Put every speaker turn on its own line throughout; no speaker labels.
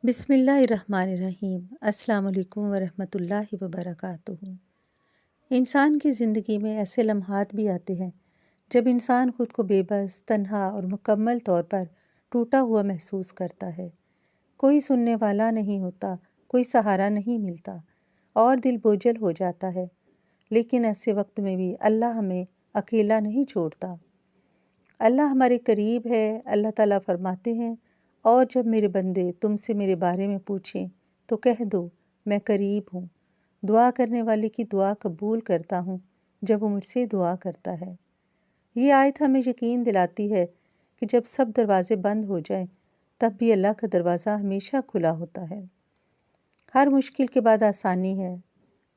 بسم اللہ الرحمن الرحیم۔ السلام علیکم ورحمۃ اللہ وبرکاتہ۔ انسان کی زندگی میں ایسے لمحات بھی آتے ہیں جب انسان خود کو بے بس، تنہا اور مکمل طور پر ٹوٹا ہوا محسوس کرتا ہے۔ کوئی سننے والا نہیں ہوتا، کوئی سہارا نہیں ملتا اور دل بوجھل ہو جاتا ہے۔ لیکن ایسے وقت میں بھی اللہ ہمیں اکیلا نہیں چھوڑتا۔ اللہ ہمارے قریب ہے۔ اللہ تعالیٰ فرماتے ہیں، اور جب میرے بندے تم سے میرے بارے میں پوچھیں تو کہہ دو میں قریب ہوں، دعا کرنے والے کی دعا قبول کرتا ہوں جب وہ مجھ سے دعا کرتا ہے۔ یہ آیت ہمیں یقین دلاتی ہے کہ جب سب دروازے بند ہو جائیں تب بھی اللہ کا دروازہ ہمیشہ کھلا ہوتا ہے۔ ہر مشکل کے بعد آسانی ہے۔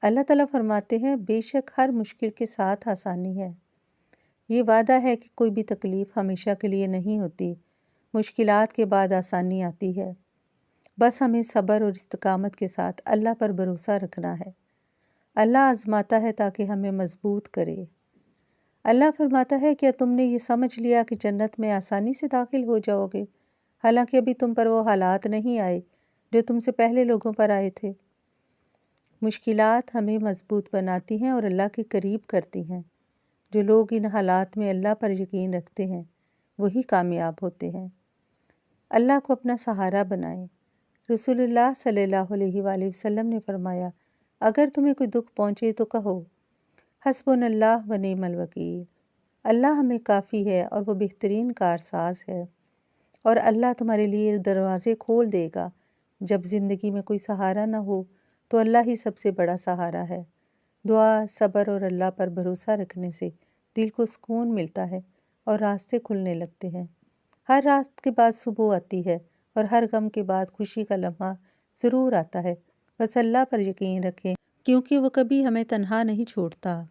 اللہ تعالیٰ فرماتے ہیں، بے شک ہر مشکل کے ساتھ آسانی ہے۔ یہ وعدہ ہے کہ کوئی بھی تکلیف ہمیشہ کے لیے نہیں ہوتی، مشکلات کے بعد آسانی آتی ہے۔ بس ہمیں صبر اور استقامت کے ساتھ اللہ پر بھروسہ رکھنا ہے۔ اللہ آزماتا ہے تاکہ ہمیں مضبوط کرے۔ اللہ فرماتا ہے، کیا تم نے یہ سمجھ لیا کہ جنت میں آسانی سے داخل ہو جاؤ گے، حالانکہ ابھی تم پر وہ حالات نہیں آئے جو تم سے پہلے لوگوں پر آئے تھے۔ مشکلات ہمیں مضبوط بناتی ہیں اور اللہ کے قریب کرتی ہیں۔ جو لوگ ان حالات میں اللہ پر یقین رکھتے ہیں وہی کامیاب ہوتے ہیں۔ اللہ کو اپنا سہارا بنائیں۔ رسول اللہ صلی اللہ علیہ وآلہ وسلم نے فرمایا، اگر تمہیں کوئی دکھ پہنچے تو کہو حسبنا اللہ و نعم الوکیل۔ اللہ ہمیں کافی ہے اور وہ بہترین کارساز ہے، اور اللہ تمہارے لیے دروازے کھول دے گا۔ جب زندگی میں کوئی سہارا نہ ہو تو اللہ ہی سب سے بڑا سہارا ہے۔ دعا، صبر اور اللہ پر بھروسہ رکھنے سے دل کو سکون ملتا ہے اور راستے کھلنے لگتے ہیں۔ ہر رات کے بعد صبح آتی ہے اور ہر غم کے بعد خوشی کا لمحہ ضرور آتا ہے۔ بس اللہ پر یقین رکھیں کیونکہ وہ کبھی ہمیں تنہا نہیں چھوڑتا۔